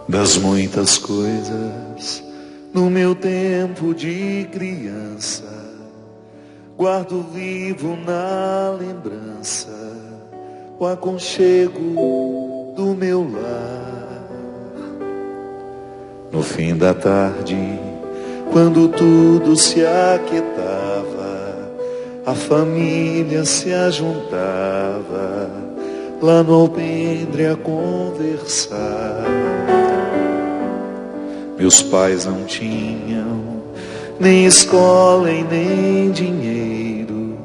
Das muitas coisas no meu tempo de criança, guardo vivo na lembrança o aconchego do meu lar. No fim da tarde, quando tudo se aquietava, a família se ajuntava lá no alpendre a conversar. Meus pais não tinham nem escola e nem dinheiro.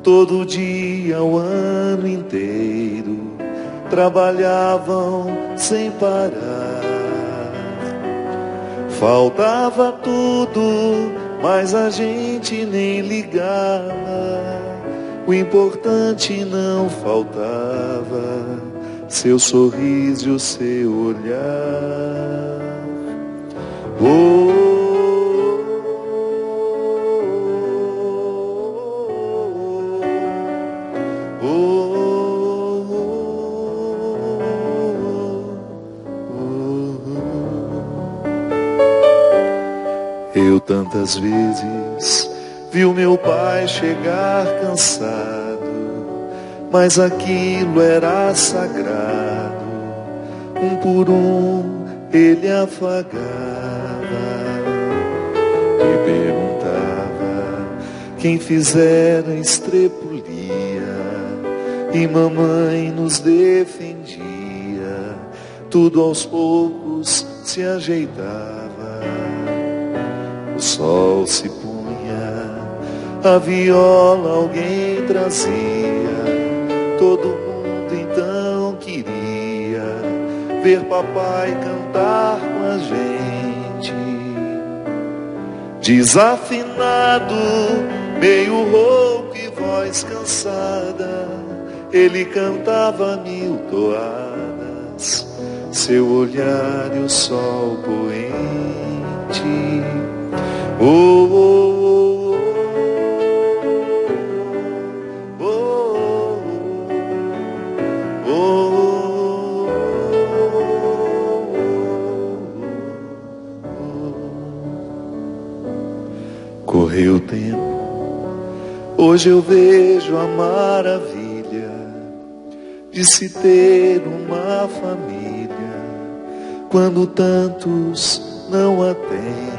Todo dia, o ano inteiro, trabalhavam sem parar. Faltava tudo, mas a gente nem ligava. O importante não faltava, seu sorriso e o seu olhar. Eu tantas vezes vi o meu pai chegar cansado, mas aquilo era sagrado. Um por um ele afagava e perguntava quem fizera estrepulia, e mamãe nos defendia. Tudo aos poucos se ajeitava. O sol se punha, a viola alguém trazia. Todo mundo então queria ver papai cantar com a gente. Desafinado, meio rouco e voz cansada, ele cantava mil toadas, seu olhar e o sol poente. Oh, oh, oh, oh, oh, oh, oh. Correu o tempo, hoje eu vejo a maravilha de se ter uma família, quando tantos não a têm.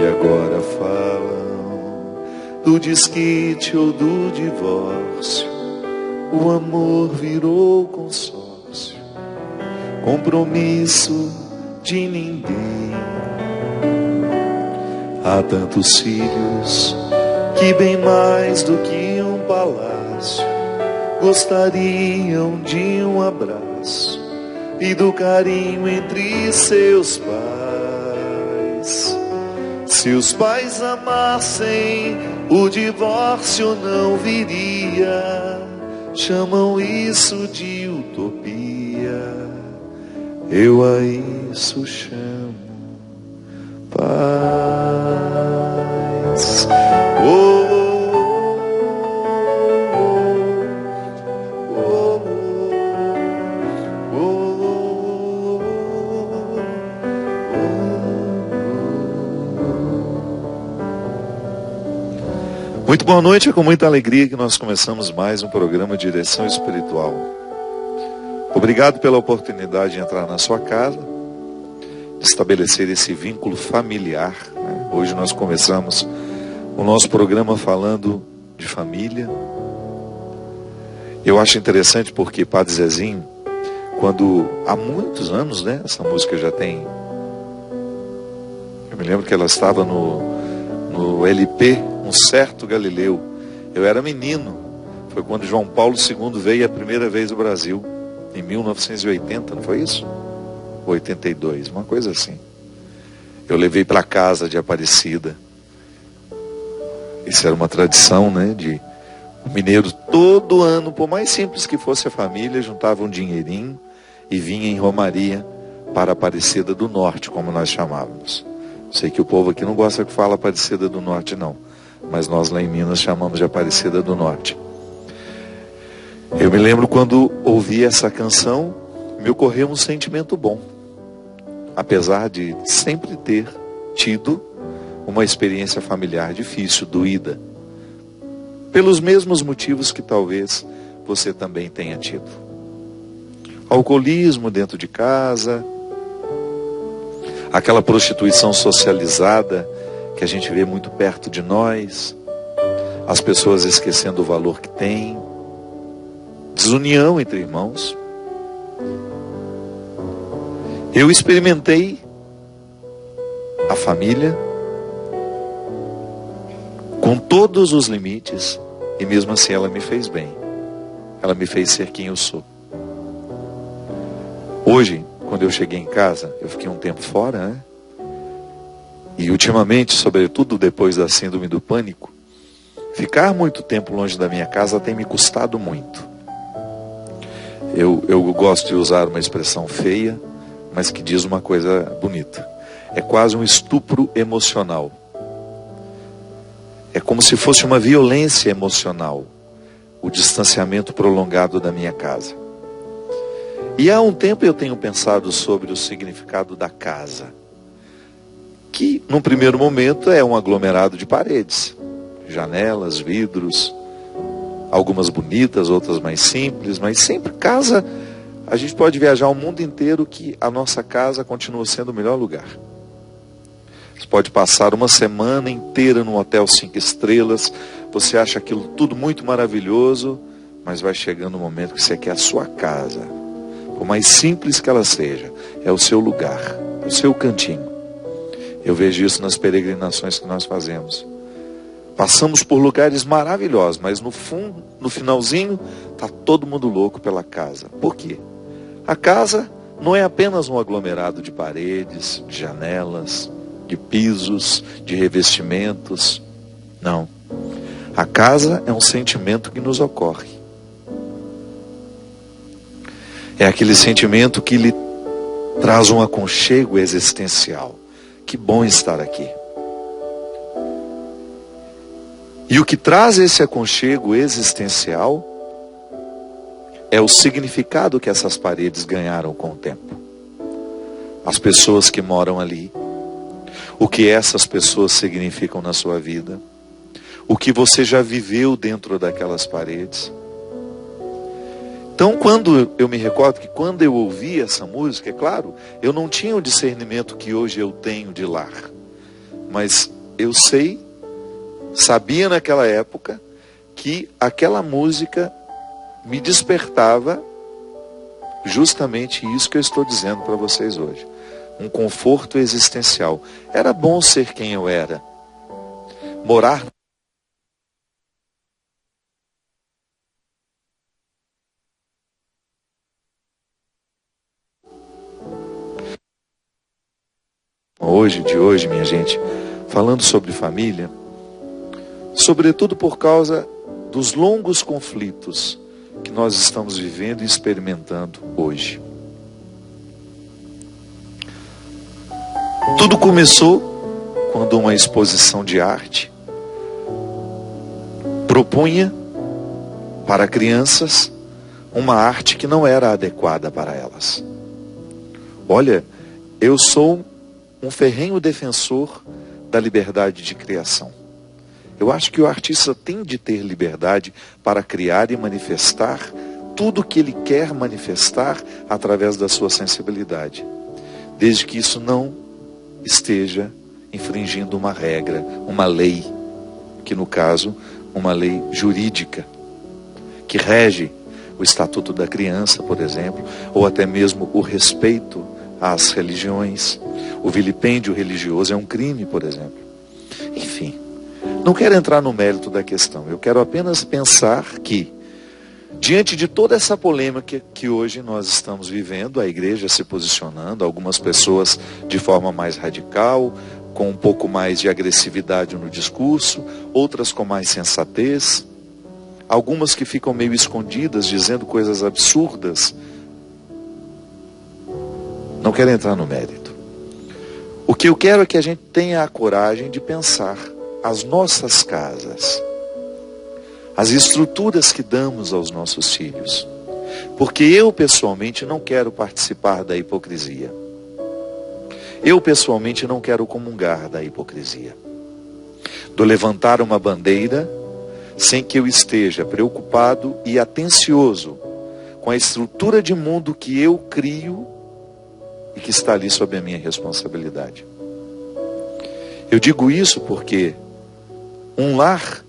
E agora falam do desquite ou do divórcio. O amor virou consórcio, compromisso de ninguém. Há tantos filhos que bem mais do que um palácio gostariam de um abraço e do carinho entre seus pais. Se os pais amassem, o divórcio não viria. Chamam isso de utopia, eu a isso chamo paz. Oh, muito boa noite, é com muita alegria que nós começamos mais um programa de Direção Espiritual. Obrigado pela oportunidade de entrar na sua casa, de estabelecer esse vínculo familiar, né? Hoje nós começamos o nosso programa falando de família. Eu acho interessante porque Padre Zezinho, quando há muitos anos, né, essa música já tem, eu me lembro que ela estava no LP Um Certo Galileu. Eu era menino, foi quando João Paulo II veio a primeira vez ao Brasil, em 1980, não foi isso? 82, uma coisa assim. Eu levei para casa de Aparecida. Isso era uma tradição, né, de o mineiro todo ano, por mais simples que fosse a família, juntava um dinheirinho e vinha em romaria para Aparecida do Norte, como nós chamávamos. Sei que o povo aqui não gosta que fala Aparecida do Norte, não, mas nós lá em Minas chamamos de Aparecida do Norte. Eu me lembro quando ouvi essa canção, me ocorreu um sentimento bom, apesar de sempre ter tido uma experiência familiar difícil, doída, pelos mesmos motivos que talvez você também tenha tido. Alcoolismo dentro de casa, aquela prostituição socializada que a gente vê muito perto de nós, as pessoas esquecendo o valor que têm, desunião entre irmãos. Eu experimentei a família com todos os limites e mesmo assim ela me fez bem. Ela me fez ser quem eu sou. Hoje, quando eu cheguei em casa, eu fiquei um tempo fora, né? E ultimamente, sobretudo depois da síndrome do pânico, ficar muito tempo longe da minha casa tem me custado muito. Eu gosto de usar uma expressão feia, mas que diz uma coisa bonita. É quase um estupro emocional. É como se fosse uma violência emocional, o distanciamento prolongado da minha casa. E há um tempo eu tenho pensado sobre o significado da casa, que num primeiro momento é um aglomerado de paredes, janelas, vidros, algumas bonitas, outras mais simples, mas sempre casa. A gente pode viajar o mundo inteiro que a nossa casa continua sendo o melhor lugar. Você pode passar uma semana inteira num hotel 5 estrelas, você acha aquilo tudo muito maravilhoso, mas vai chegando um momento que você quer a sua casa. Por mais simples que ela seja, é o seu lugar, é o seu cantinho. Eu vejo isso nas peregrinações que nós fazemos. Passamos por lugares maravilhosos, mas no fundo, no finalzinho, está todo mundo louco pela casa. Por quê? A casa não é apenas um aglomerado de paredes, de janelas, de pisos, de revestimentos. Não. A casa é um sentimento que nos ocorre. É aquele sentimento que lhe traz um aconchego existencial. Que bom estar aqui. E o que traz esse aconchego existencial é o significado que essas paredes ganharam com o tempo. As pessoas que moram ali, o que essas pessoas significam na sua vida, o que você já viveu dentro daquelas paredes. Então, quando eu me recordo que quando eu ouvi essa música, é claro, eu não tinha o discernimento que hoje eu tenho de lar, mas eu sabia naquela época que aquela música me despertava justamente isso que eu estou dizendo para vocês hoje. Um conforto existencial. Era bom ser quem eu era. Morar de hoje, minha gente, falando sobre família, sobretudo por causa dos longos conflitos que nós estamos vivendo e experimentando hoje. Tudo começou quando uma exposição de arte propunha para crianças uma arte que não era adequada para elas. Olha, eu sou um ferrenho defensor da liberdade de criação. Eu acho que o artista tem de ter liberdade para criar e manifestar tudo o que ele quer manifestar através da sua sensibilidade, desde que isso não esteja infringindo uma regra, uma lei, que no caso, uma lei jurídica, que rege o Estatuto da Criança, por exemplo, ou até mesmo o respeito às religiões. O vilipêndio religioso é um crime, por exemplo. Enfim, não quero entrar no mérito da questão, eu quero apenas pensar que, diante de toda essa polêmica que hoje nós estamos vivendo, a igreja se posicionando, algumas pessoas de forma mais radical, com um pouco mais de agressividade no discurso, outras com mais sensatez, algumas que ficam meio escondidas, dizendo coisas absurdas. Não quero entrar no mérito. O que eu quero é que a gente tenha a coragem de pensar as nossas casas, as estruturas que damos aos nossos filhos, Porque eu pessoalmente não quero participar da hipocrisia. Eu pessoalmente não quero comungar da hipocrisia. Do levantar uma bandeira sem que eu esteja preocupado e atencioso com a estrutura de mundo que eu crio e que está ali sob a minha responsabilidade. Eu digo isso porque um lar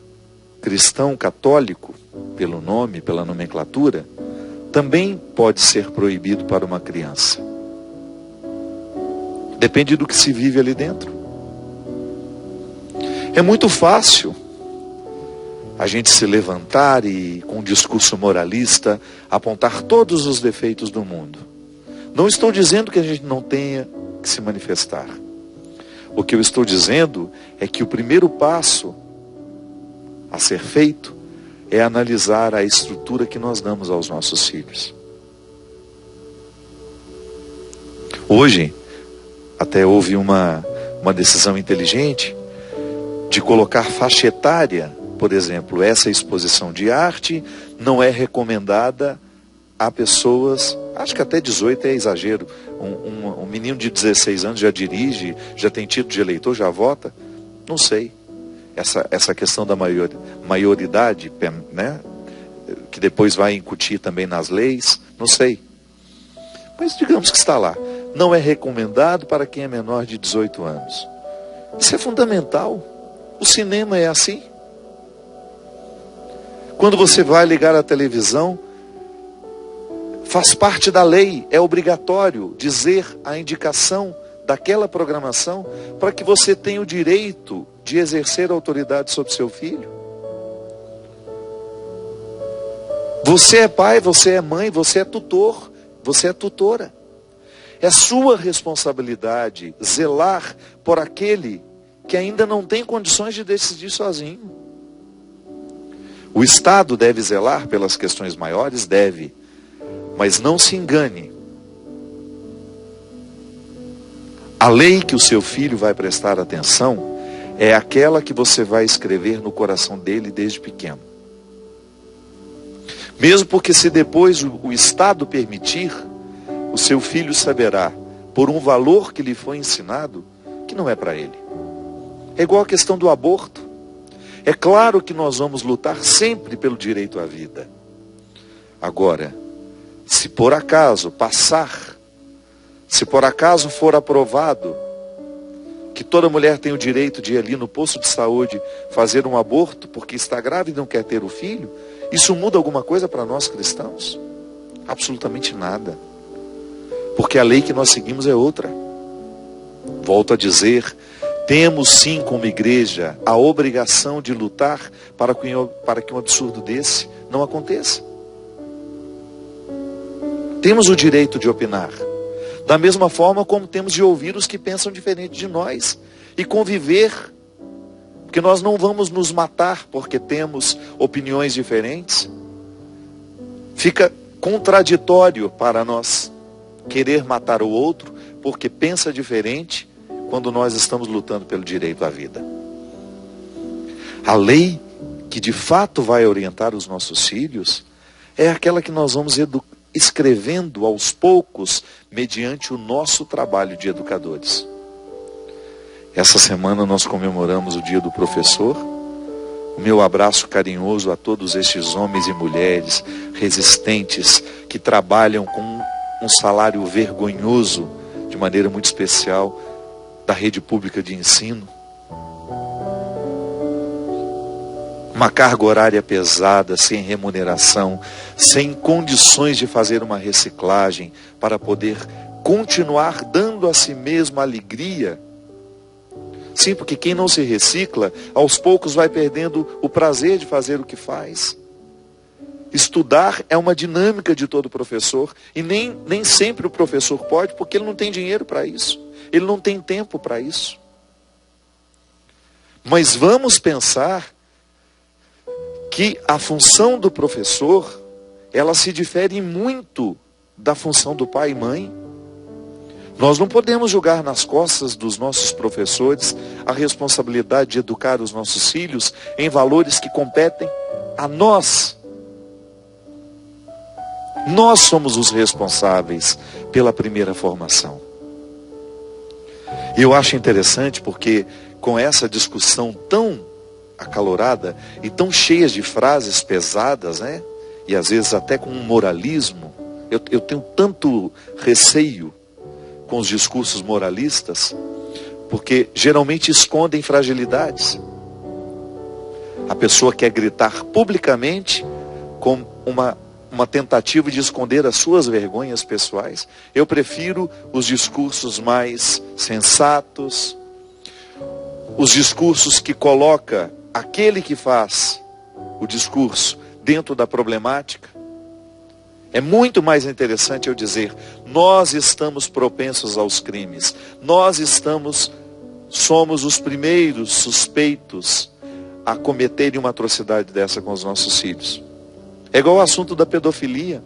cristão católico, pelo nome, pela nomenclatura, também pode ser proibido para uma criança. Depende do que se vive ali dentro. É muito fácil a gente se levantar e, com um discurso moralista, apontar todos os defeitos do mundo. Não estou dizendo que a gente não tenha que se manifestar. O que eu estou dizendo é que o primeiro passo a ser feito é analisar a estrutura que nós damos aos nossos filhos. Hoje, até houve uma decisão inteligente de colocar faixa etária. Por exemplo, essa exposição de arte não é recomendada a pessoas, acho que até 18 é exagero, um menino de 16 anos já dirige, já tem título de eleitor, já vota, não sei. Essa questão da maioridade, né, que depois vai incutir também nas leis, não sei. Mas digamos que está lá. Não é recomendado para quem é menor de 18 anos. Isso é fundamental. O cinema é assim. Quando você vai ligar a televisão, faz parte da lei, é obrigatório dizer a indicação daquela programação para que você tenha o direito de exercer autoridade sobre seu filho. Você é pai, você é mãe, você é tutor, você é tutora. É sua responsabilidade zelar por aquele que ainda não tem condições de decidir sozinho. O Estado deve zelar pelas questões maiores? Deve. Mas não se engane. A lei que o seu filho vai prestar atenção é aquela que você vai escrever no coração dele desde pequeno. Mesmo porque se depois o Estado permitir, o seu filho saberá, por um valor que lhe foi ensinado, que não é para ele. É igual a questão do aborto. É claro que nós vamos lutar sempre pelo direito à vida. Agora, se por acaso passar, se por acaso for aprovado que toda mulher tem o direito de ir ali no posto de saúde fazer um aborto porque está grávida e não quer ter o filho, isso muda alguma coisa para nós cristãos? Absolutamente nada. Porque a lei que nós seguimos é outra. Volto a dizer, temos sim como igreja a obrigação de lutar para que um absurdo desse não aconteça. Temos o direito de opinar. Da mesma forma como temos de ouvir os que pensam diferente de nós. E conviver. Porque nós não vamos nos matar porque temos opiniões diferentes. Fica contraditório para nós querer matar o outro porque pensa diferente quando nós estamos lutando pelo direito à vida. A lei que de fato vai orientar os nossos filhos é aquela que nós vamos escrevendo aos poucos mediante o nosso trabalho de educadores. Essa semana nós comemoramos o Dia do Professor. O meu abraço carinhoso a todos estes homens e mulheres resistentes que trabalham com um salário vergonhoso, de maneira muito especial, da rede pública de ensino. Uma carga horária pesada, sem remuneração, sem condições de fazer uma reciclagem para poder continuar dando a si mesmo alegria. Sim, porque quem não se recicla, aos poucos vai perdendo o prazer de fazer o que faz. Estudar é uma dinâmica de todo professor, e nem sempre o professor pode, porque ele não tem dinheiro para isso. Ele não tem tempo para isso. Mas vamos pensar que a função do professor, ela se difere muito da função do pai e mãe. Nós não podemos jogar nas costas dos nossos professores a responsabilidade de educar os nossos filhos em valores que competem a nós. Nós somos os responsáveis pela primeira formação. E eu acho interessante porque com essa discussão tão acalorada e tão cheia de frases pesadas, né? E às vezes até com um moralismo, eu tenho tanto receio com os discursos moralistas, porque geralmente escondem fragilidades. A pessoa quer gritar publicamente com uma tentativa de esconder as suas vergonhas pessoais. Eu prefiro os discursos mais sensatos, os discursos que coloca aquele que faz o discurso dentro da problemática. É muito mais interessante eu dizer: nós estamos propensos aos crimes, somos os primeiros suspeitos a cometerem uma atrocidade dessa com os nossos filhos. É igual o assunto da pedofilia.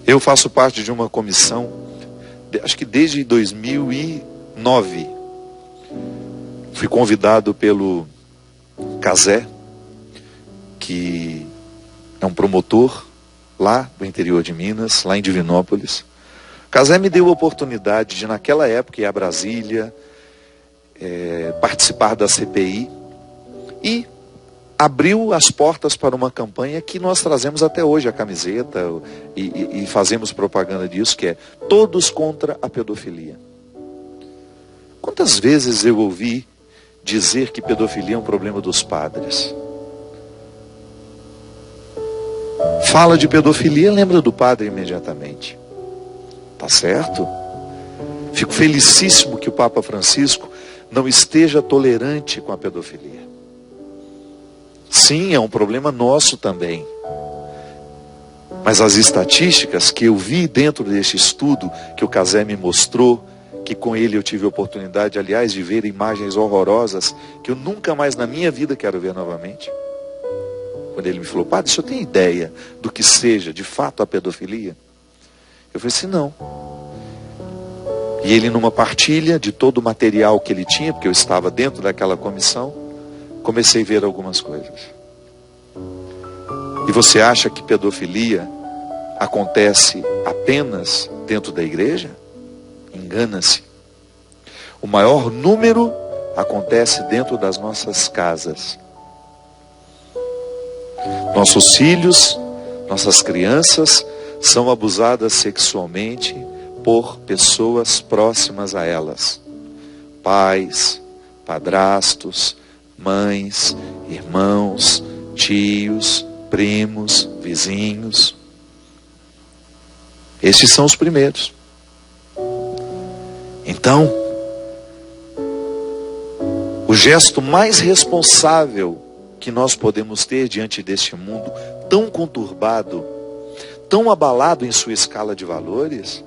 Eu faço parte de uma comissão, acho que desde 2009, fui convidado pelo Cazé, que é um promotor lá do interior de Minas, lá em Divinópolis. Cazé me deu a oportunidade de, naquela época, ir a Brasília, participar da CPI, e abriu as portas para uma campanha que nós trazemos até hoje, a camiseta, e fazemos propaganda disso, que é Todos contra a Pedofilia. Quantas vezes eu ouvi dizer que pedofilia é um problema dos padres? Fala de pedofilia, lembra do padre imediatamente. Tá certo? Fico felicíssimo que o Papa Francisco não esteja tolerante com a pedofilia. Sim, é um problema nosso também. Mas as estatísticas que eu vi dentro deste estudo que o Cazé me mostrou, que com ele eu tive a oportunidade, aliás, de ver imagens horrorosas que eu nunca mais na minha vida quero ver novamente. Quando ele me falou: padre, o senhor tem ideia do que seja de fato a pedofilia? Eu falei assim: não. E ele, numa partilha de todo o material que ele tinha, porque eu estava dentro daquela comissão, comecei a ver algumas coisas. E você acha que pedofilia acontece apenas dentro da igreja? Engana-se. O maior número acontece dentro das nossas casas. Nossos filhos, nossas crianças são abusadas sexualmente por pessoas próximas a elas. Pais, padrastos, mães, irmãos, tios, primos, vizinhos. Estes são os primeiros. Então, o gesto mais responsável que nós podemos ter diante deste mundo tão conturbado, tão abalado em sua escala de valores,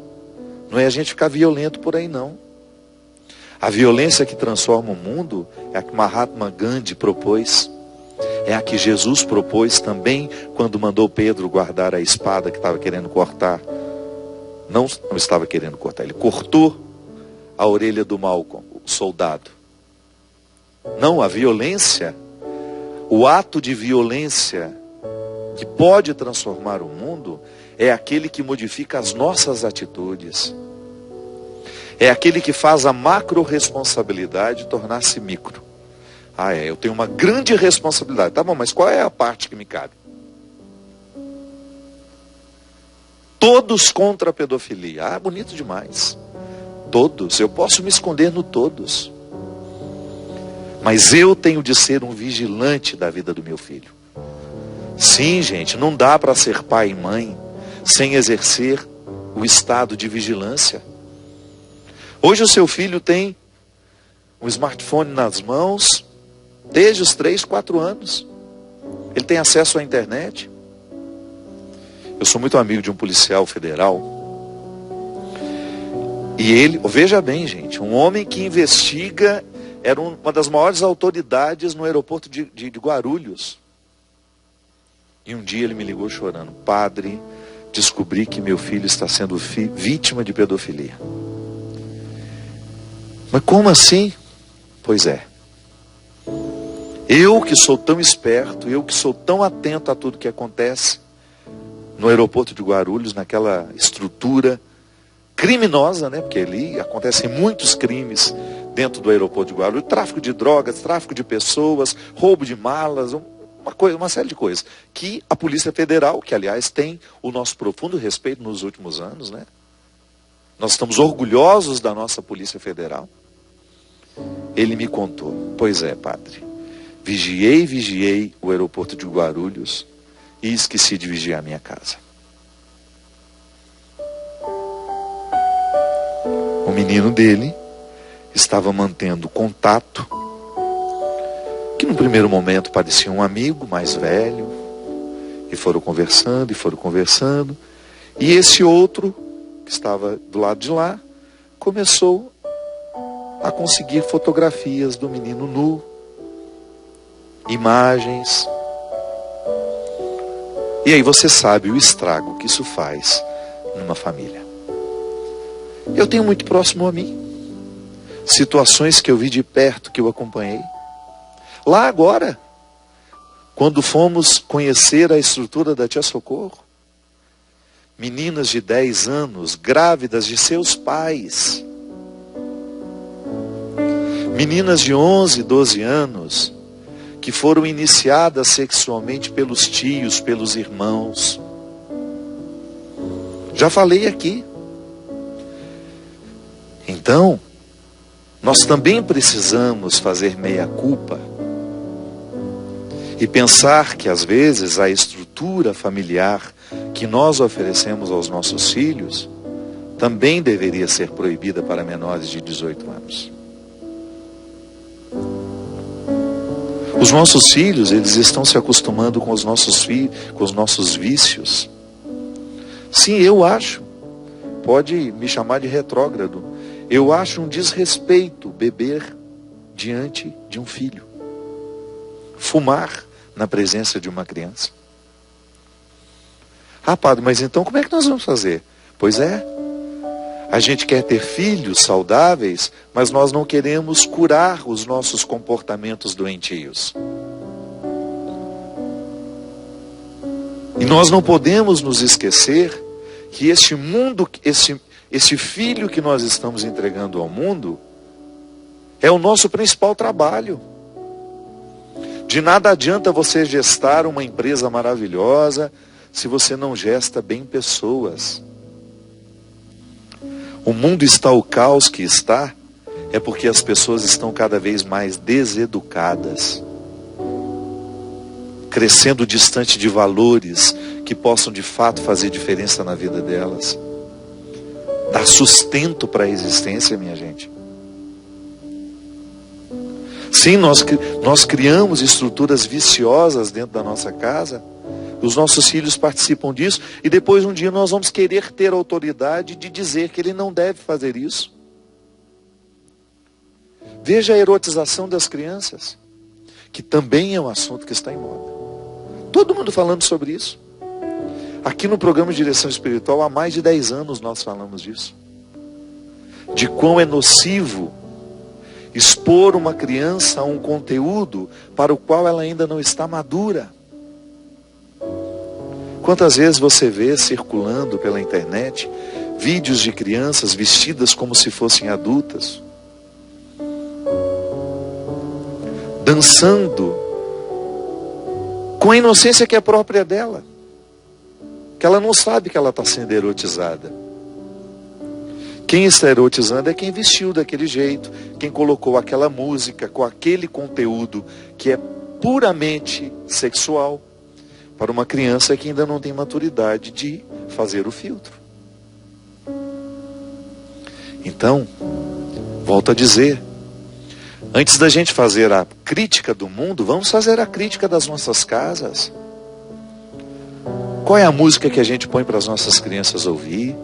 não é a gente ficar violento por aí, não. A violência que transforma o mundo é a que Mahatma Gandhi propôs, é a que Jesus propôs também quando mandou Pedro guardar a espada que estava querendo cortar. Não estava querendo cortar, ele cortou a orelha do Malcolm, o soldado. Não, a violência, o ato de violência que pode transformar o mundo é aquele que modifica as nossas atitudes. É aquele que faz a macro-responsabilidade tornar-se micro. Eu tenho uma grande responsabilidade. Tá bom, mas qual é a parte que me cabe? Todos contra a pedofilia. Bonito demais. Todos. Eu posso me esconder no todos. Mas eu tenho de ser um vigilante da vida do meu filho. Sim, gente, não dá para ser pai e mãe sem exercer o estado de vigilância. Hoje o seu filho tem um smartphone nas mãos desde os 3, 4 anos. Ele tem acesso à internet. Eu sou muito amigo de um policial federal. E ele, veja bem, gente, um homem que investiga, era uma das maiores autoridades no aeroporto de Guarulhos. E um dia ele me ligou chorando: padre, descobri que meu filho está sendo vítima de pedofilia. Mas como assim? Pois é. Eu que sou tão esperto, eu que sou tão atento a tudo que acontece, no aeroporto de Guarulhos, naquela estrutura criminosa, né? Porque ali acontecem muitos crimes dentro do aeroporto de Guarulhos, tráfico de drogas, tráfico de pessoas, roubo de malas, uma série de coisas, que a Polícia Federal, que aliás tem o nosso profundo respeito nos últimos anos, né? Nós estamos orgulhosos da nossa Polícia Federal. Ele me contou: pois é, padre, vigiei o aeroporto de Guarulhos e esqueci de vigiar a minha casa. O menino dele estava mantendo contato, que no primeiro momento parecia um amigo mais velho, e foram conversando, e esse outro, que estava do lado de lá, começou a conseguir fotografias do menino nu, imagens. E aí você sabe o estrago que isso faz numa família. Eu tenho muito próximo a mim situações que eu vi de perto, que eu acompanhei. Lá agora, quando fomos conhecer a estrutura da Tia Socorro, meninas de 10 anos, grávidas de seus pais, meninas de 11, 12 anos, que foram iniciadas sexualmente pelos tios, pelos irmãos. Já falei aqui. Então, nós também precisamos fazer meia-culpa e pensar que às vezes a estrutura familiar que nós oferecemos aos nossos filhos também deveria ser proibida para menores de 18 anos. Os nossos filhos, eles estão se acostumando com os nossos vícios. Sim, eu acho, pode me chamar de retrógrado, eu acho um desrespeito beber diante de um filho, fumar na presença de uma criança. Ah, padre, mas então como é que nós vamos fazer? Pois é, a gente quer ter filhos saudáveis, mas nós não queremos curar os nossos comportamentos doentios. E nós não podemos nos esquecer que este mundo, esse filho que nós estamos entregando ao mundo, é o nosso principal trabalho. De nada adianta você gestar uma empresa maravilhosa se você não gesta bem pessoas. O mundo está o caos que está, é porque as pessoas estão cada vez mais deseducadas, crescendo distante de valores que possam de fato fazer diferença na vida delas, dar sustento para a existência, minha gente. Sim, nós criamos estruturas viciosas dentro da nossa casa. Os nossos filhos participam disso. E depois um dia nós vamos querer ter autoridade de dizer que ele não deve fazer isso. Veja a erotização das crianças, que também é um assunto que está em moda. Todo mundo falando sobre isso. Aqui no programa de Direção Espiritual, há mais de 10 anos nós falamos disso. De quão é nocivo expor uma criança a um conteúdo para o qual ela ainda não está madura. Quantas vezes você vê circulando pela internet vídeos de crianças vestidas como se fossem adultas, dançando com a inocência que é própria dela, que ela não sabe que ela está sendo erotizada. Quem está erotizando é quem vestiu daquele jeito, quem colocou aquela música com aquele conteúdo que é puramente sexual para uma criança que ainda não tem maturidade de fazer o filtro. Então, volto a dizer, antes da gente fazer a crítica do mundo, vamos fazer a crítica das nossas casas. Qual é a música que a gente põe para as nossas crianças ouvir?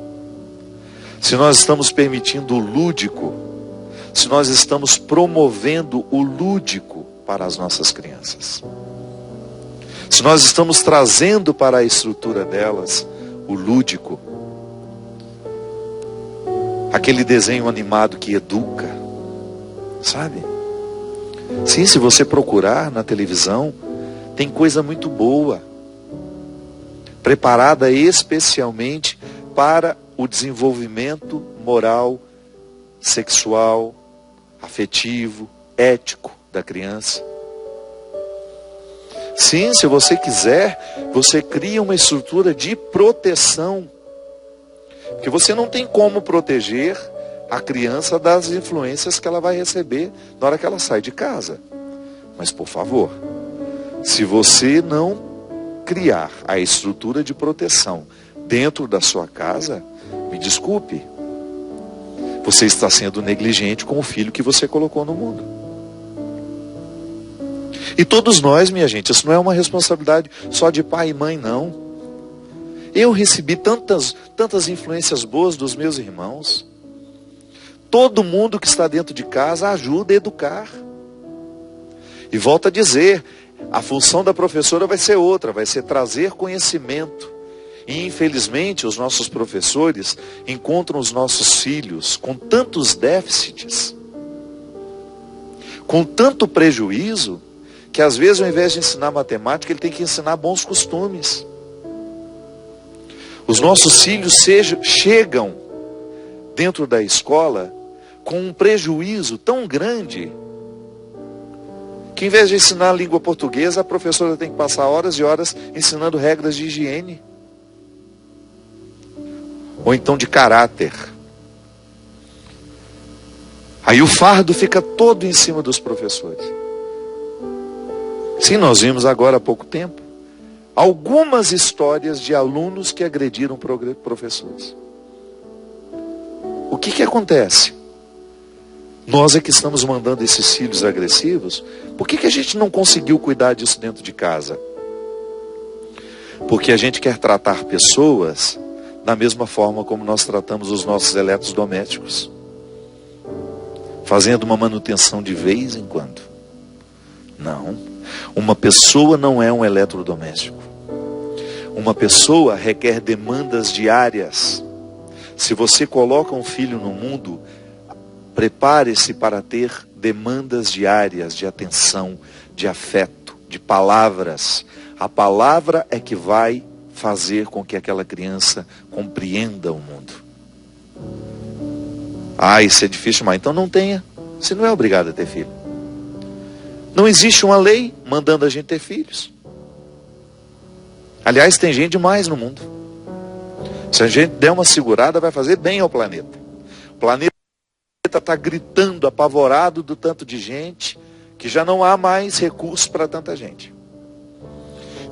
Se nós estamos permitindo o lúdico, se nós estamos promovendo o lúdico para as nossas crianças, se nós estamos trazendo para a estrutura delas o lúdico, aquele desenho animado que educa, sabe? Sim, se você procurar na televisão, tem coisa muito boa. preparada especialmente para o desenvolvimento moral, sexual, afetivo, ético da criança. Sim, se você quiser, você cria uma estrutura de proteção. Porque você não tem como proteger a criança das influências que ela vai receber na hora que ela sai de casa. Mas, por favor, se você não criar a estrutura de proteção dentro da sua casa, me desculpe, você está sendo negligente com o filho que você colocou no mundo. E todos nós, minha gente, isso não é uma responsabilidade só de pai e mãe, não. Eu recebi tantas influências boas dos meus irmãos. Todo mundo que está dentro de casa ajuda a educar. E volto a dizer, a função da professora vai ser outra, vai ser trazer conhecimento. E infelizmente os nossos professores encontram os nossos filhos com tantos déficits, com tanto prejuízo, que às vezes ao invés de ensinar matemática, ele tem que ensinar bons costumes. Os nossos filhos chegam dentro da escola com um prejuízo tão grande, que em vez de ensinar a língua portuguesa, a professora tem que passar horas e horas ensinando regras de higiene. Ou então de caráter. Aí o fardo fica todo em cima dos professores. Sim, nós vimos agora há pouco tempo algumas histórias de alunos que agrediram professores. O que acontece? Nós é que estamos mandando esses filhos agressivos. Por que a gente não conseguiu cuidar disso dentro de casa? Porque a gente quer tratar pessoas da mesma forma como nós tratamos os nossos eletrodomésticos, fazendo uma manutenção de vez em quando. Não, uma pessoa não é um eletrodoméstico. Uma pessoa requer demandas diárias. Se você coloca um filho no mundo, prepare-se para ter demandas diárias de atenção, de afeto, de palavras. A palavra é que vai fazer com que aquela criança compreenda o mundo. Isso é difícil, mas então não tenha. Você não é obrigado a ter filho. Não existe uma lei mandando a gente ter filhos. Aliás, tem gente demais no mundo. Se a gente der uma segurada, vai fazer bem ao planeta. O planeta está gritando, apavorado do tanto de gente, que já não há mais recursos para tanta gente.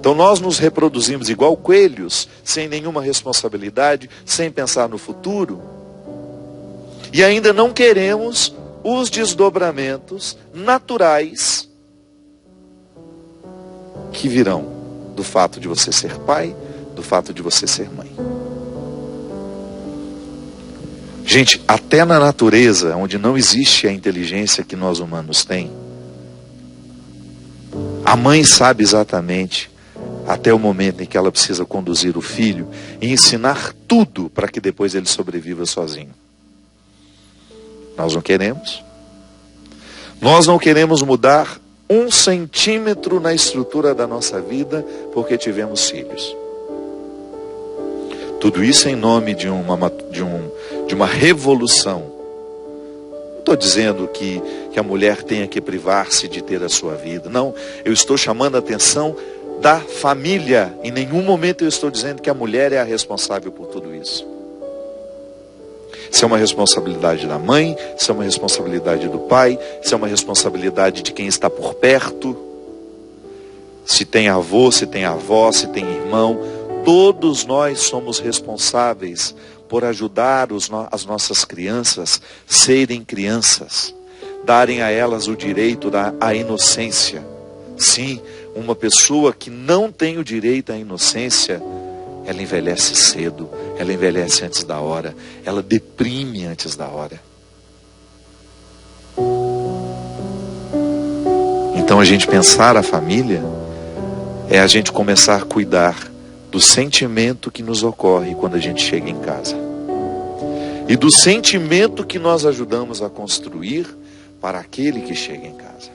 Então nós nos reproduzimos igual coelhos, sem nenhuma responsabilidade, sem pensar no futuro, e ainda não queremos os desdobramentos naturais que virão do fato de você ser pai, do fato de você ser mãe. Gente, até na natureza, onde não existe a inteligência que nós humanos temos, a mãe sabe exatamente até o momento em que ela precisa conduzir o filho e ensinar tudo para que depois ele sobreviva sozinho. Nós não queremos. Nós não queremos mudar 1 centímetro na estrutura da nossa vida porque tivemos filhos. Tudo isso em nome de uma revolução. Não estou dizendo que a mulher tenha que privar-se de ter a sua vida. Não, eu estou chamando a atenção da família. Em nenhum momento eu estou dizendo que a mulher é a responsável por tudo isso. Isso é uma responsabilidade da mãe, isso é uma responsabilidade do pai, isso é uma responsabilidade de quem está por perto. Se tem avô, se tem avó, se tem irmão, todos nós somos responsáveis por ajudar as nossas crianças serem crianças, darem a elas o direito à inocência. Sim, uma pessoa que não tem o direito à inocência, ela envelhece cedo, ela envelhece antes da hora, ela deprime antes da hora. Então a gente pensar a família é a gente começar a cuidar do sentimento que nos ocorre quando a gente chega em casa. E do sentimento que nós ajudamos a construir para aquele que chega em casa.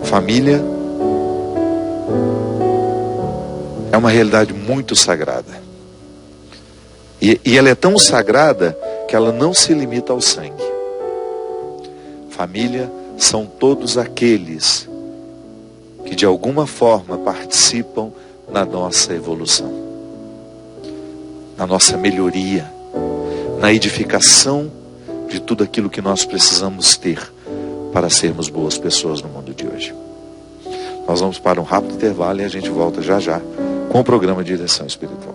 Família é uma realidade muito sagrada. E ela é tão sagrada que ela não se limita ao sangue. Família são todos aqueles que de alguma forma participam na nossa evolução, na nossa melhoria, na edificação de tudo aquilo que nós precisamos ter para sermos boas pessoas no mundo de hoje. Nós vamos para um rápido intervalo e a gente volta já já com o programa de Direção Espiritual.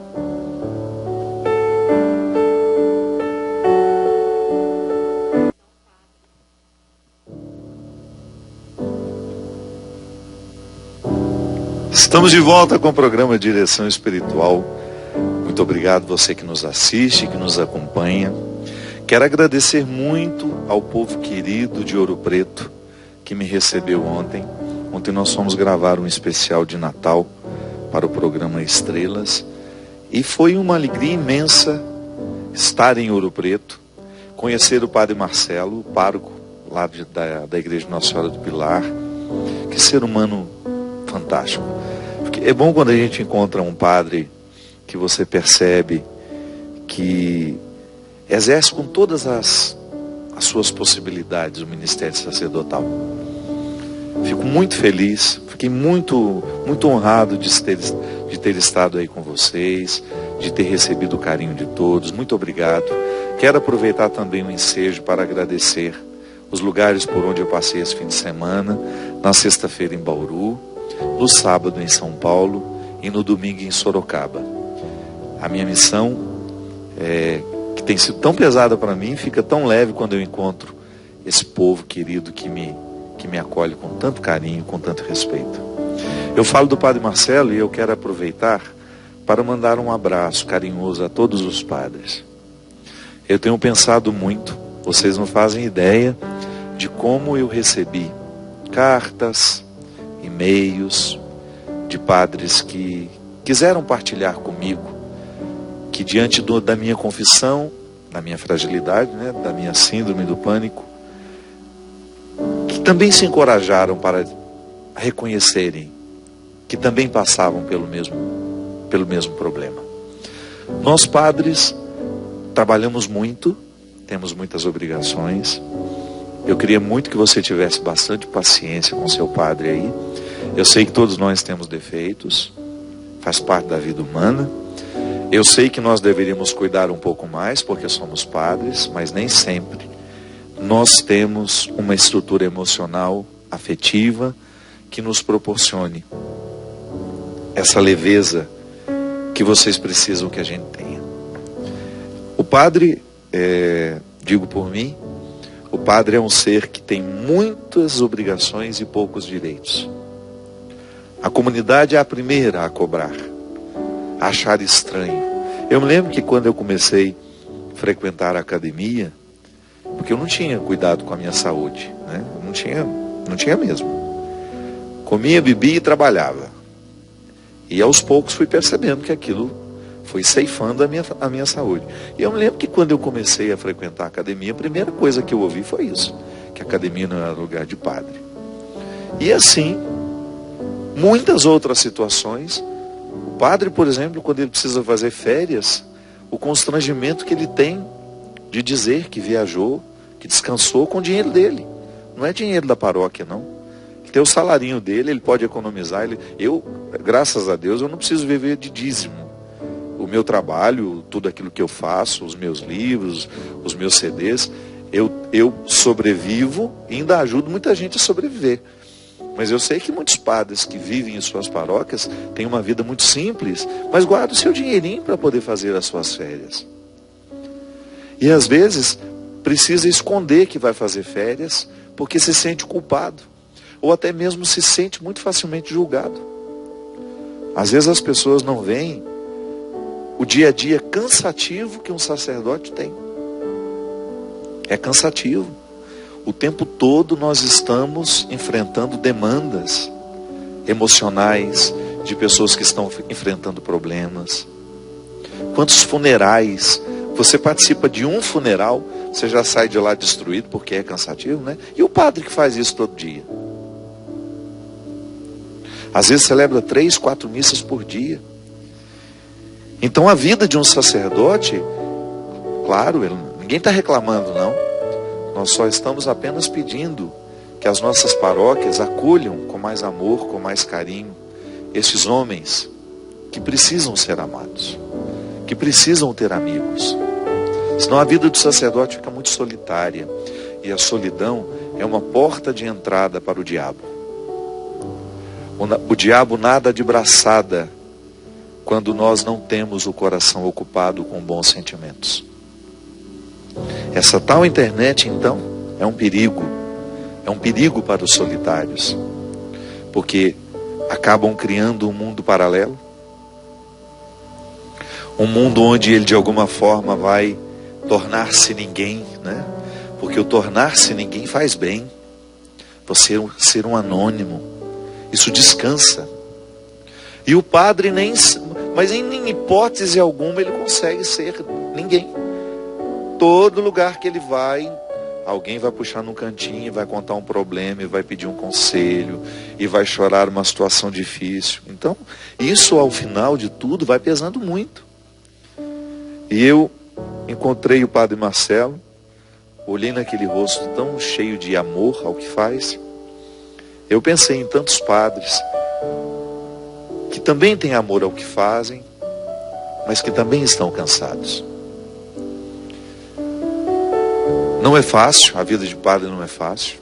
Estamos de volta com o programa Direção Espiritual. Muito obrigado você que nos assiste, que nos acompanha. Quero agradecer muito ao povo querido de Ouro Preto que me recebeu ontem. Ontem nós fomos gravar um especial de Natal para o programa Estrelas. E foi uma alegria imensa estar em Ouro Preto, conhecer o Padre Marcelo, o pároco lá da Igreja Nossa Senhora do Pilar. Que ser humano fantástico. É bom quando a gente encontra um padre que você percebe que exerce com todas as suas possibilidades o ministério sacerdotal. Fico muito feliz, fiquei muito honrado de ter estado aí com vocês, de ter recebido o carinho de todos. Muito obrigado. Quero aproveitar também o ensejo para agradecer os lugares por onde eu passei esse fim de semana, na sexta-feira em Bauru, no sábado em São Paulo e no domingo em Sorocaba. A minha missão, que tem sido tão pesada para mim, fica tão leve quando eu encontro esse povo querido que me acolhe com tanto carinho, com tanto respeito. Eu falo do Padre Marcelo e eu quero aproveitar para mandar um abraço carinhoso a todos os padres. Eu tenho pensado muito, vocês não fazem ideia de como eu recebi cartas, e-mails de padres que quiseram partilhar comigo que diante da minha confissão, da minha fragilidade, da minha síndrome do pânico, que também se encorajaram para reconhecerem que também passavam pelo mesmo problema. Nós padres trabalhamos muito, temos muitas obrigações. Eu queria muito que você tivesse bastante paciência com seu padre aí. Eu sei que todos nós temos defeitos, faz parte da vida humana. Eu sei que nós deveríamos cuidar um pouco mais, porque somos padres, mas nem sempre nós temos uma estrutura emocional, afetiva, que nos proporcione essa leveza que vocês precisam que a gente tenha. O padre, digo por mim, o padre é um ser que tem muitas obrigações e poucos direitos. A comunidade é a primeira a cobrar, a achar estranho. Eu me lembro que quando eu comecei a frequentar a academia, porque eu não tinha cuidado com a minha saúde, não tinha mesmo. Comia, bebia e trabalhava. E aos poucos fui percebendo que aquilo foi ceifando a minha saúde. E eu me lembro que quando eu comecei a frequentar a academia, a primeira coisa que eu ouvi foi isso, que a academia não era lugar de padre. E assim, muitas outras situações. O padre, por exemplo, quando ele precisa fazer férias, o constrangimento que ele tem de dizer que viajou, que descansou com o dinheiro dele. Não é dinheiro da paróquia, não. Ele tem o salarinho dele, ele pode economizar. Eu, graças a Deus, eu não preciso viver de dízimo. O meu trabalho, tudo aquilo que eu faço, os meus livros, os meus CDs, eu sobrevivo e ainda ajudo muita gente a sobreviver. Mas eu sei que muitos padres que vivem em suas paróquias têm uma vida muito simples, mas guardam o seu dinheirinho para poder fazer as suas férias. E às vezes precisa esconder que vai fazer férias porque se sente culpado, ou até mesmo se sente muito facilmente julgado. Às vezes as pessoas não veem o dia a dia cansativo que um sacerdote tem. É cansativo. O tempo todo nós estamos enfrentando demandas emocionais de pessoas que estão enfrentando problemas. Quantos funerais? Você participa de um funeral, você já sai de lá destruído porque é cansativo, E o padre que faz isso todo dia? Às vezes celebra 3, 4 missas por dia. Então a vida de um sacerdote, claro, ninguém está reclamando não. Nós só estamos apenas pedindo que as nossas paróquias acolham com mais amor, com mais carinho, esses homens que precisam ser amados, que precisam ter amigos. Senão a vida do sacerdote fica muito solitária. E a solidão é uma porta de entrada para o diabo. O diabo nada de braçada quando nós não temos o coração ocupado com bons sentimentos. Essa tal internet, então, é um perigo. É um perigo para os solitários. Porque acabam criando um mundo paralelo. Um mundo onde ele de alguma forma vai tornar-se ninguém, né? Porque o tornar-se ninguém faz bem. Você ser um anônimo, isso descansa. E o padre mas em hipótese alguma ele consegue ser ninguém. Todo lugar que ele vai, alguém vai puxar num cantinho, vai contar um problema, e vai pedir um conselho, e vai chorar uma situação difícil. Então, isso ao final de tudo vai pesando muito. E eu encontrei o padre Marcelo, olhei naquele rosto tão cheio de amor ao que faz. Eu pensei em tantos padres que também têm amor ao que fazem, mas que também estão cansados. Não é fácil, a vida de padre não é fácil.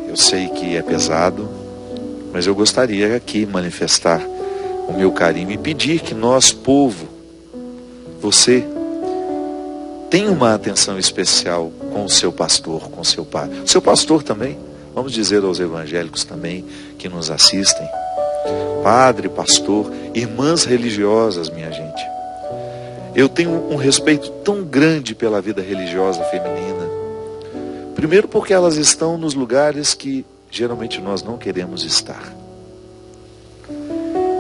Eu sei que é pesado, mas eu gostaria aqui manifestar o meu carinho e pedir que nós, povo, você tenha uma atenção especial com o seu pastor, com o seu padre. O seu pastor também, vamos dizer aos evangélicos também que nos assistem. Padre, pastor, irmãs religiosas, minha gente. Eu tenho um respeito tão grande pela vida religiosa feminina. Primeiro porque elas estão nos lugares que geralmente nós não queremos estar.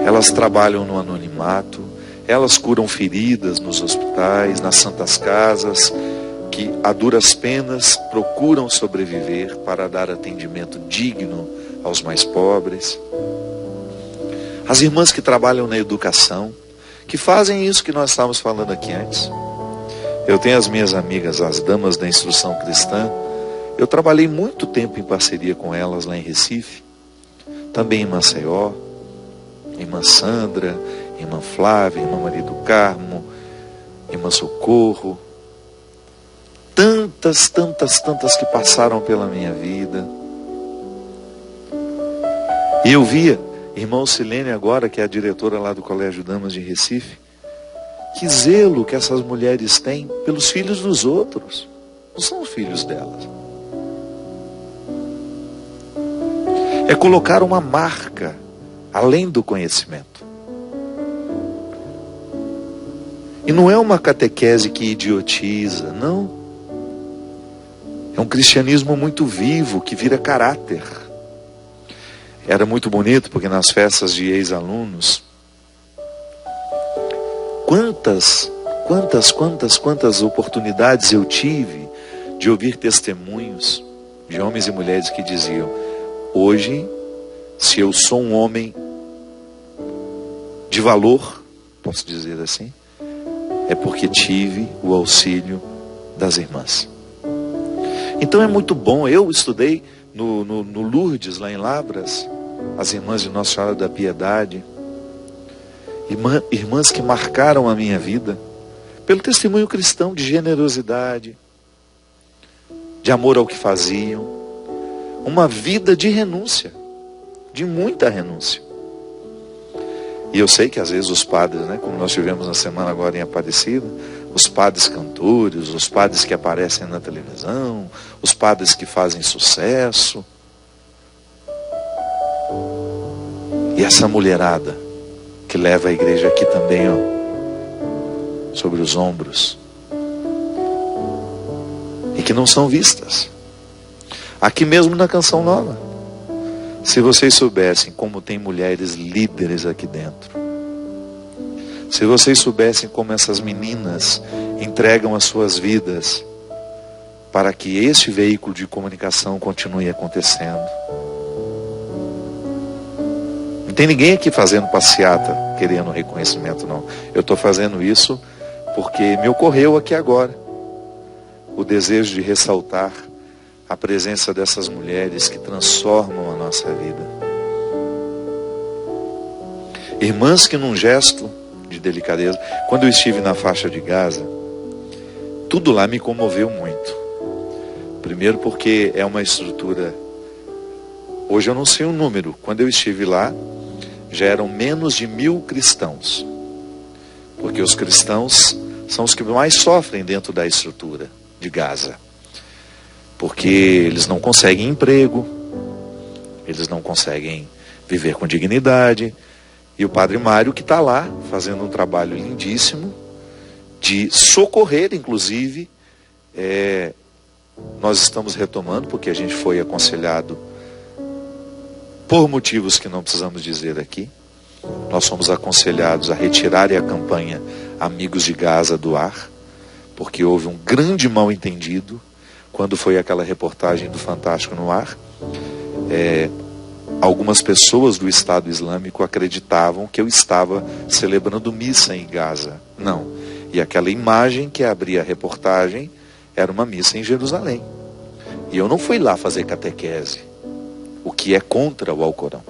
Elas trabalham no anonimato, elas curam feridas nos hospitais, nas santas casas, que a duras penas procuram sobreviver para dar atendimento digno aos mais pobres. As irmãs que trabalham na educação, que fazem isso que nós estávamos falando aqui antes. Eu tenho as minhas amigas, as damas da instrução cristã. Eu trabalhei muito tempo em parceria com elas lá em Recife, também em Maceió, irmã Sandra, irmã Flávia, irmã Maria do Carmo, irmã Socorro. Tantas que passaram pela minha vida. E eu via irmã Silene agora, que é a diretora lá do Colégio Damas de Recife, que zelo que essas mulheres têm pelos filhos dos outros. Não são os filhos delas. É colocar uma marca além do conhecimento. E não é uma catequese que idiotiza, não. É um cristianismo muito vivo, que vira caráter. Era muito bonito, porque nas festas de ex-alunos, quantas oportunidades eu tive de ouvir testemunhos de homens e mulheres que diziam: hoje, se eu sou um homem de valor, posso dizer assim, é porque tive o auxílio das irmãs. Então é muito bom. Eu estudei no Lourdes, lá em Lavras, as irmãs de Nossa Senhora da Piedade, irmãs que marcaram a minha vida pelo testemunho cristão de generosidade, de amor ao que faziam, uma vida de renúncia, de muita renúncia. E eu sei que às vezes os padres, né, como nós tivemos na semana agora em Aparecida, os padres cantores, os padres que aparecem na televisão, os padres que fazem sucesso, e essa mulherada que leva a igreja aqui também, ó, sobre os ombros, e que não são vistas. Aqui mesmo na Canção Nova, se vocês soubessem como tem mulheres líderes aqui dentro, se vocês soubessem como essas meninas entregam as suas vidas para que este veículo de comunicação continue acontecendo. tem ninguém aqui fazendo passeata, querendo reconhecimento, não. Eu estou fazendo isso porque me ocorreu aqui agora o desejo de ressaltar a presença dessas mulheres que transformam a nossa vida. Irmãs que num gesto de delicadeza, quando eu estive na faixa de Gaza, tudo lá me comoveu muito. Primeiro porque é uma estrutura, hoje eu não sei o número, quando eu estive lá, já eram menos de 1000 cristãos. Porque os cristãos são os que mais sofrem dentro da estrutura de Gaza. Porque eles não conseguem emprego, eles não conseguem viver com dignidade. E o Padre Mário que está lá, fazendo um trabalho lindíssimo, de socorrer, inclusive, nós estamos retomando, porque a gente foi aconselhado, por motivos que não precisamos dizer aqui, nós fomos aconselhados a retirarem a campanha Amigos de Gaza do ar, porque houve um grande mal-entendido, quando foi aquela reportagem do Fantástico no ar. Algumas pessoas do Estado Islâmico acreditavam que eu estava celebrando missa em Gaza. Não. E aquela imagem que abria a reportagem era uma missa em Jerusalém. E eu não fui lá fazer catequese, o que é contra o Alcorão.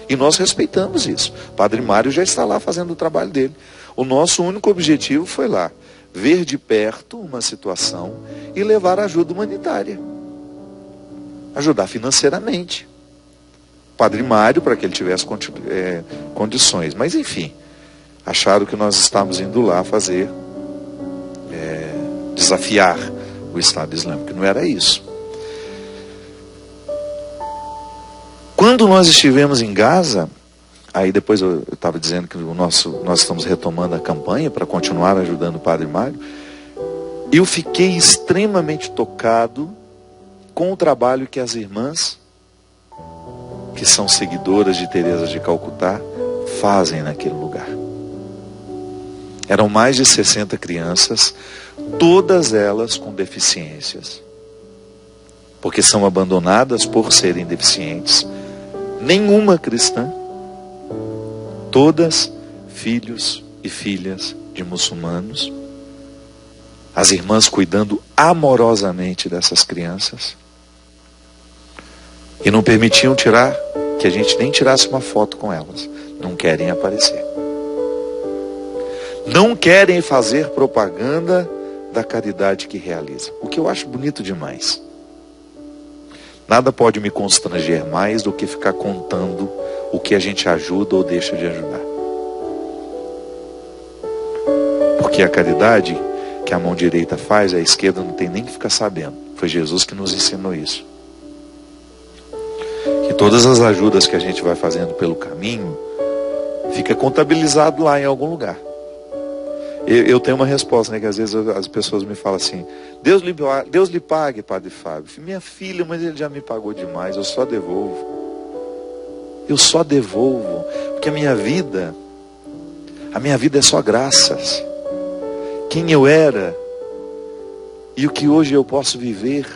E nós respeitamos isso. O Padre Mário já está lá fazendo o trabalho dele. O nosso único objetivo foi lá, ver de perto uma situação e levar ajuda humanitária. Ajudar financeiramente. Padre Mário, para que ele tivesse condições. Mas enfim, acharam que nós estávamos indo lá fazer, desafiar o Estado Islâmico. Não era isso. Quando nós estivemos em Gaza, aí depois eu estava dizendo que nós estamos retomando a campanha para continuar ajudando o Padre Mário, eu fiquei extremamente tocado com o trabalho que as irmãs, que são seguidoras de Teresa de Calcutá, fazem naquele lugar. Eram mais de 60 crianças, todas elas com deficiências, porque são abandonadas por serem deficientes. Nenhuma cristã, todas filhos e filhas de muçulmanos. As irmãs cuidando amorosamente dessas crianças. E não permitiam que a gente nem tirasse uma foto com elas. Não querem aparecer. Não querem fazer propaganda da caridade que realizam. O que eu acho bonito demais. Nada pode me constranger mais do que ficar contando o que a gente ajuda ou deixa de ajudar. Porque a caridade que a mão direita faz, a esquerda não tem nem que ficar sabendo. Foi Jesus que nos ensinou isso. Que todas as ajudas que a gente vai fazendo pelo caminho, fica contabilizado lá em algum lugar. Eu tenho uma resposta, né? Que às vezes as pessoas me falam assim: Deus lhe pague, Padre Fábio. Minha filha, mas ele já me pagou demais, eu só devolvo. Eu só devolvo, porque a minha vida é só graças. Quem eu era e o que hoje eu posso viver,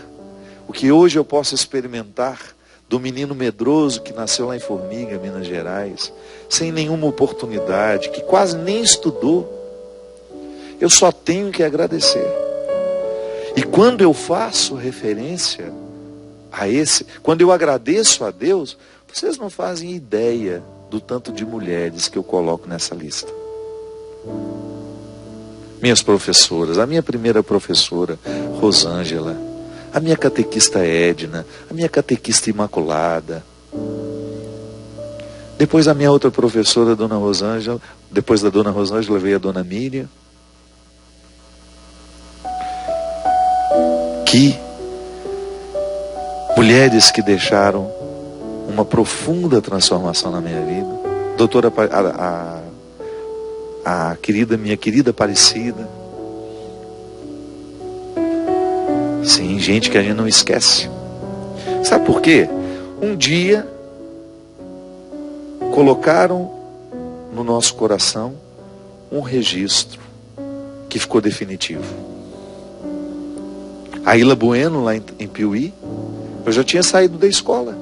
o que hoje eu posso experimentar do menino medroso que nasceu lá em Formiga, Minas Gerais, sem nenhuma oportunidade, que quase nem estudou. Eu só tenho que agradecer. E quando eu faço referência a quando eu agradeço a Deus, vocês não fazem ideia do tanto de mulheres que eu coloco nessa lista. Minhas professoras, a minha primeira professora, Rosângela, a minha catequista Edna, a minha catequista Imaculada. Depois a minha outra professora, Dona Rosângela, depois da Dona Rosângela veio a Dona Miriam. Que mulheres que deixaram uma profunda transformação na minha vida. Doutora, minha querida Aparecida. Sim, gente que a gente não esquece. Sabe por quê? Um dia colocaram no nosso coração um registro que ficou definitivo. A Ila Bueno, lá em Piuí, eu já tinha saído da escola.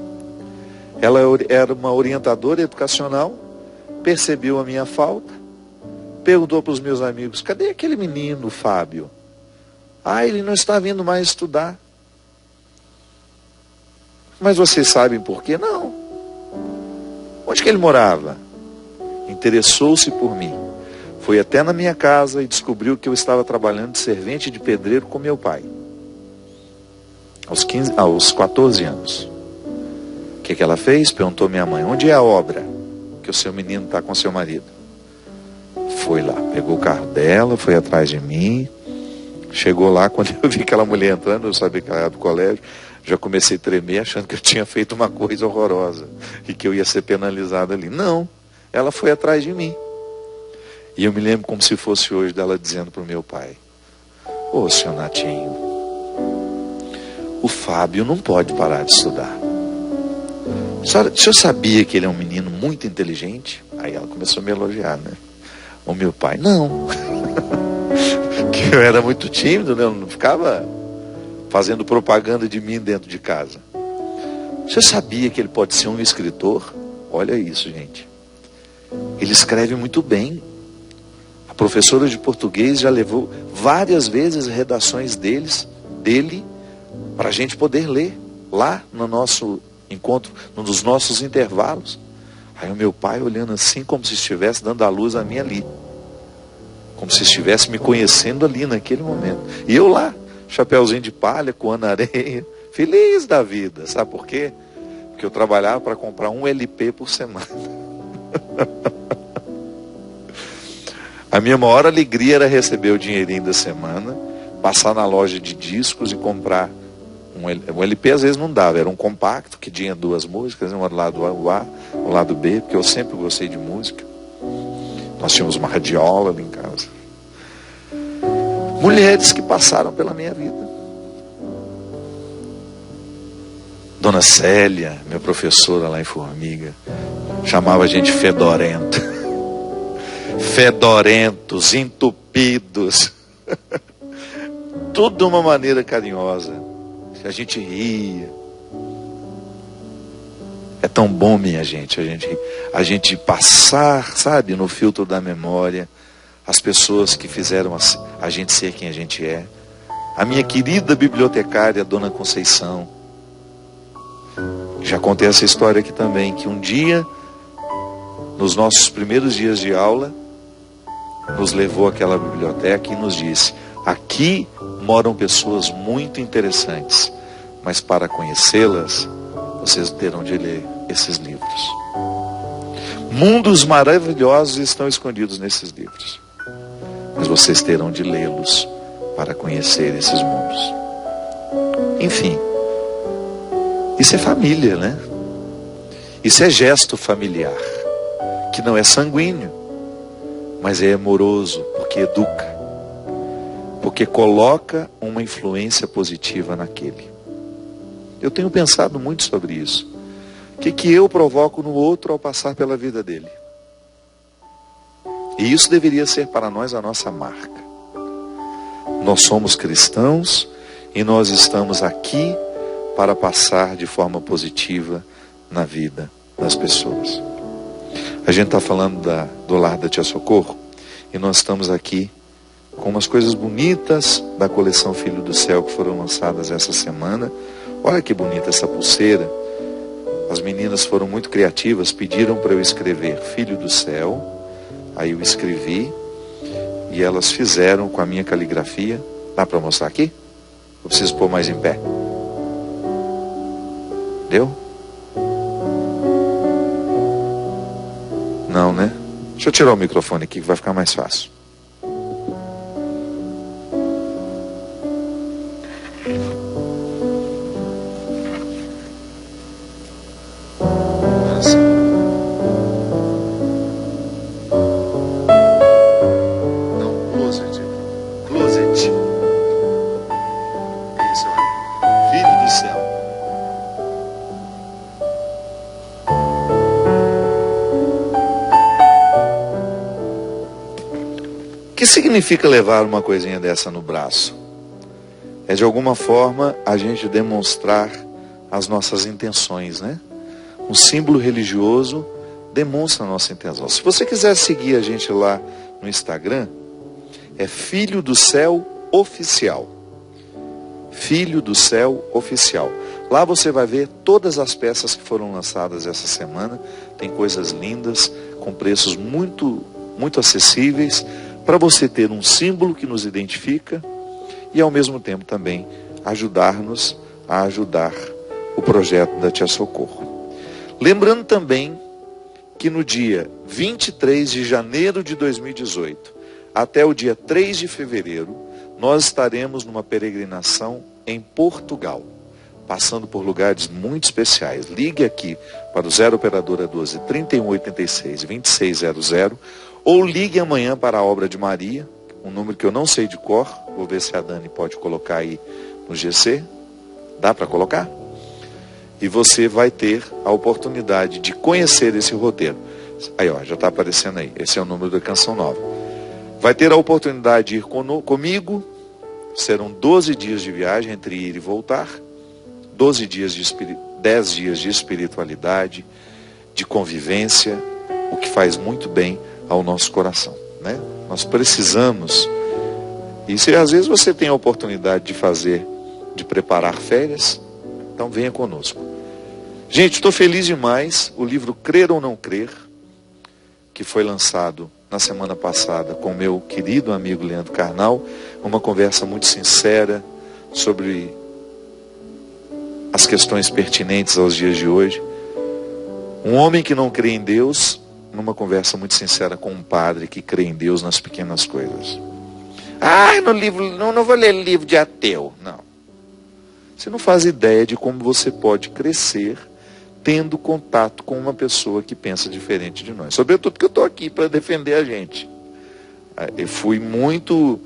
Ela era uma orientadora educacional percebeu a minha falta, perguntou para os meus amigos: cadê aquele menino, Fábio? Ah, ele não está vindo mais estudar. Mas vocês sabem por quê? Não. Onde que ele morava? Interessou-se por mim. Foi até na minha casa e descobriu que eu estava trabalhando de servente de pedreiro com meu pai. Aos 14 anos. O que ela fez? Perguntou minha mãe: onde é a obra que o seu menino está com seu marido? Foi lá, pegou o carro dela, foi atrás de mim. Chegou lá, quando eu vi aquela mulher entrando, eu sabia que ela era do colégio, já comecei a tremer, achando que eu tinha feito uma coisa horrorosa e que eu ia ser penalizado ali. Não, ela foi atrás de mim. E eu me lembro como se fosse hoje dela dizendo para o meu pai: ô, seu Natinho, o Fábio não pode parar de estudar. O senhor sabia que ele é um menino muito inteligente? Aí ela começou a me elogiar, né? O meu pai: não. Que eu era muito tímido, né? Eu não ficava fazendo propaganda de mim dentro de casa. Você sabia que ele pode ser um escritor? Olha isso, gente. Ele escreve muito bem. A professora de português já levou várias vezes redações dele, para a gente poder ler lá no nosso encontro, num dos nossos intervalos. Aí o meu pai olhando assim, como se estivesse dando a luz a mim ali. Como se estivesse me conhecendo ali naquele momento. E eu lá, chapeuzinho de palha, coando areia, feliz da vida. Sabe por quê? Porque eu trabalhava para comprar um LP por semana. A minha maior alegria era receber o dinheirinho da semana, passar na loja de discos e comprar um LP. Às vezes não dava, era um compacto que tinha 2 músicas, uma do lado A, o lado B, porque eu sempre gostei de música. Nós tínhamos uma radiola ali em casa. Mulheres que passaram pela minha vida. Dona Célia, minha professora lá em Formiga, chamava a gente fedorento. Fedorentos, entupidos. Tudo de uma maneira carinhosa. A gente ria. É tão bom, minha gente, a gente passar, sabe, no filtro da memória, as pessoas que fizeram a gente ser quem a gente é. A minha querida bibliotecária, Dona Conceição. Já contei essa história aqui também, que um dia, nos nossos primeiros dias de aula, nos levou àquela biblioteca e nos disse: aqui moram pessoas muito interessantes, mas para conhecê-las, vocês terão de ler esses livros. Mundos maravilhosos estão escondidos nesses livros, mas vocês terão de lê-los para conhecer esses mundos. Enfim, isso é família, né? Isso é gesto familiar, que não é sanguíneo, mas é amoroso, porque educa, porque coloca uma influência positiva naquele. Eu tenho pensado muito sobre isso. O que eu provoco no outro ao passar pela vida dele? E isso deveria ser para nós a nossa marca. Nós somos cristãos e nós estamos aqui para passar de forma positiva na vida das pessoas. A gente está falando do Lar da Tia Socorro e nós estamos aqui com umas coisas bonitas da coleção Filho do Céu que foram lançadas essa semana. Olha que bonita essa pulseira. As meninas foram muito criativas, pediram para eu escrever Filho do Céu. Aí eu escrevi e elas fizeram com a minha caligrafia. Dá para mostrar aqui? Eu preciso pôr mais em pé. Deu? Não, né? Deixa eu tirar o microfone aqui que vai ficar mais fácil. O que significa levar uma coisinha dessa no braço? É de alguma forma a gente demonstrar as nossas intenções, né? Um símbolo religioso demonstra a nossa intenção. Se você quiser seguir a gente lá no Instagram, é Filho do Céu Oficial. Filho do Céu Oficial. Lá você vai ver todas as peças que foram lançadas essa semana. Tem coisas lindas, com preços muito, muito acessíveis, para você ter um símbolo que nos identifica e ao mesmo tempo também ajudar-nos a ajudar o projeto da Tia Socorro. Lembrando também que no dia 23 de janeiro de 2018 até o dia 3 de fevereiro, nós estaremos numa peregrinação em Portugal, passando por lugares muito especiais. Ligue aqui para o 0 operadora 12 3186 2600 ou ligue amanhã para a Obra de Maria, um número que eu não sei de cor, vou ver se a Dani pode colocar aí no GC. Dá para colocar? E você vai ter a oportunidade de conhecer esse roteiro. Aí, ó, já está aparecendo aí. Esse é o número da Canção Nova. Vai ter a oportunidade de ir comigo. Serão 12 dias de viagem entre ir e voltar. 10 dias de espiritualidade, de convivência, o que faz muito bem ao nosso coração, né? Nós precisamos. E se às vezes você tem a oportunidade de preparar férias, então venha conosco. Gente, estou feliz demais. O livro Crer ou Não Crer, que foi lançado na semana passada com o meu querido amigo Leandro Carnal, uma conversa muito sincera sobre as questões pertinentes aos dias de hoje. Um homem que não crê em Deus, numa conversa muito sincera com um padre que crê em Deus nas pequenas coisas. Não vou ler livro de ateu, não. Você não faz ideia de como você pode crescer tendo contato com uma pessoa que pensa diferente de nós. Sobretudo que eu estou aqui para defender a gente. Eu fui muito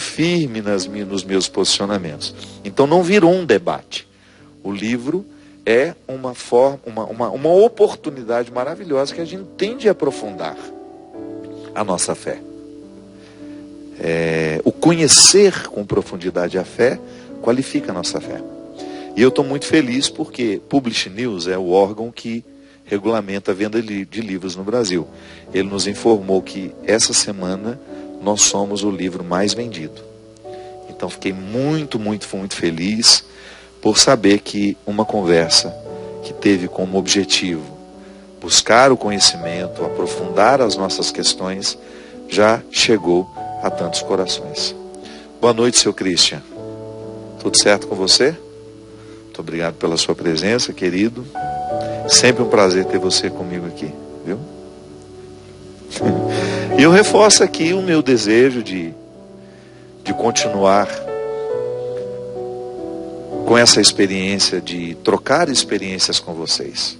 firme nos meus posicionamentos. Então não virou um debate. O livro é uma oportunidade maravilhosa que a gente tem de aprofundar a nossa fé. O conhecer com profundidade a fé qualifica a nossa fé. E eu estou muito feliz porque Publish News é o órgão que regulamenta a venda de livros no Brasil. Ele nos informou que essa semana nós somos o livro mais vendido. Então fiquei muito, muito, muito feliz por saber que uma conversa que teve como objetivo buscar o conhecimento, aprofundar as nossas questões, já chegou a tantos corações. Boa noite, seu Christian. Tudo certo com você? Muito obrigado pela sua presença, querido. Sempre um prazer ter você comigo aqui, viu? E eu reforço aqui o meu desejo de continuar com essa experiência de trocar experiências com vocês.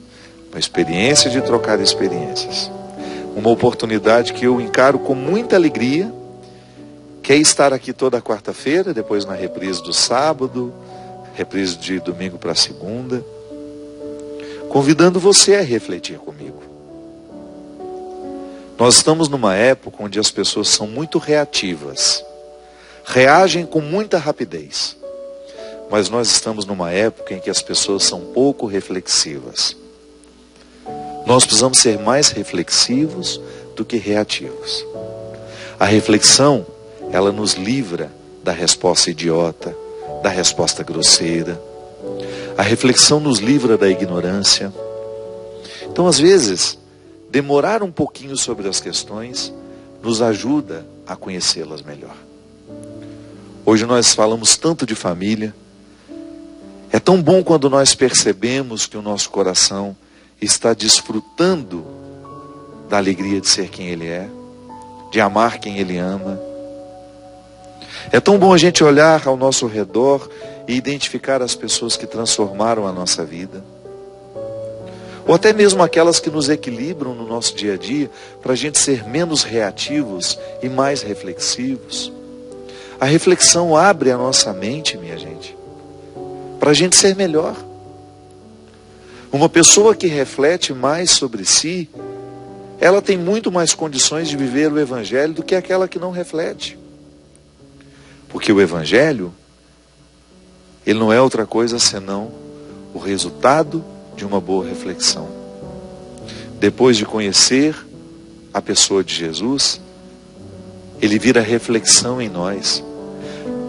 Uma experiência de trocar experiências. Uma oportunidade que eu encaro com muita alegria, que é estar aqui toda quarta-feira, depois na reprise do sábado, reprise de domingo para segunda, convidando você a refletir comigo. Nós estamos numa época onde as pessoas são muito reativas, reagem com muita rapidez, mas nós estamos numa época em que as pessoas são pouco reflexivas. Nós precisamos ser mais reflexivos do que reativos. A reflexão, ela nos livra da resposta idiota, da resposta grosseira. A reflexão nos livra da ignorância. Então, às vezes, demorar um pouquinho sobre as questões nos ajuda a conhecê-las melhor. Hoje nós falamos tanto de família. É tão bom quando nós percebemos que o nosso coração está desfrutando da alegria de ser quem Ele é, de amar quem Ele ama. É tão bom a gente olhar ao nosso redor e identificar as pessoas que transformaram a nossa vida. Ou até mesmo aquelas que nos equilibram no nosso dia a dia, para a gente ser menos reativos e mais reflexivos. A reflexão abre a nossa mente, minha gente, para a gente ser melhor. Uma pessoa que reflete mais sobre si, ela tem muito mais condições de viver o Evangelho do que aquela que não reflete. Porque o Evangelho, ele não é outra coisa senão o resultado de uma boa reflexão. depois de conhecer a pessoa de Jesus, ele vira reflexão em nós.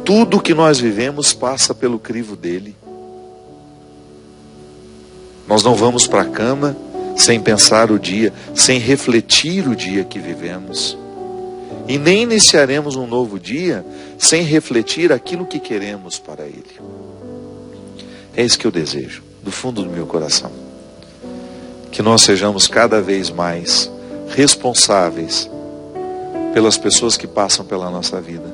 Tudo que nós vivemos passa pelo crivo dele. Nós não vamos para a cama sem pensar o dia, sem refletir o dia que vivemos. E nem iniciaremos um novo dia sem refletir aquilo que queremos para ele. É isso que eu desejo, do fundo do meu coração. Que nós sejamos cada vez mais responsáveis pelas pessoas que passam pela nossa vida.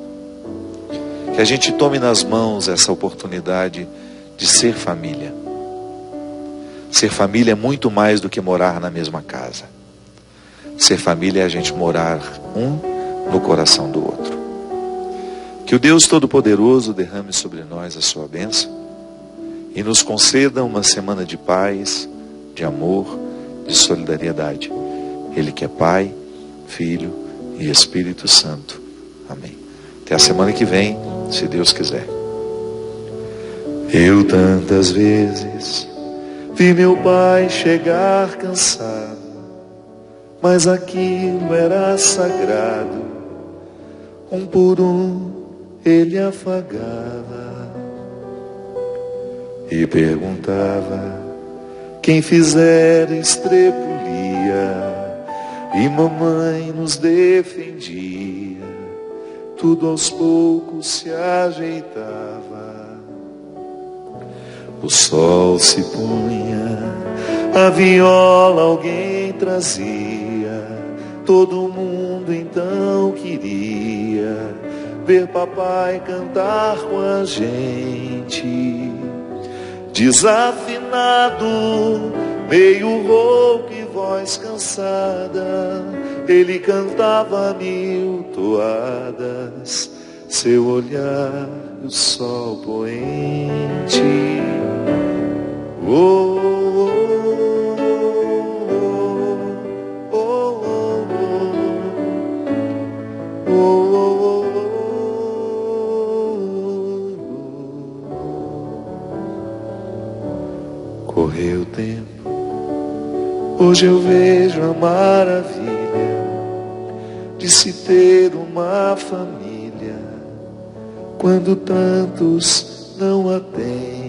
Que a gente tome nas mãos essa oportunidade de ser família. Ser família é muito mais do que morar na mesma casa. Ser família é a gente morar um no coração do outro. Que o Deus Todo-Poderoso derrame sobre nós a sua bênção e nos conceda uma semana de paz, de amor, de solidariedade. Ele que é Pai, Filho e Espírito Santo. Amém. Até a semana que vem, se Deus quiser. Eu tantas vezes vi meu pai chegar cansado, mas aquilo era sagrado. Um por um ele afagava e perguntava quem fizera estrepulia, e mamãe nos defendia. Tudo aos poucos se ajeitava. O sol se punha, a viola alguém trazia. Todo mundo então queria ver papai cantar com a gente. Desafinado, meio rouco e voz cansada, ele cantava mil toadas. Seu olhar, o sol poente. Oh, oh, oh, oh, oh, oh. Correu o tempo, hoje eu vejo a maravilha de se ter uma família, quando tantos não a têm.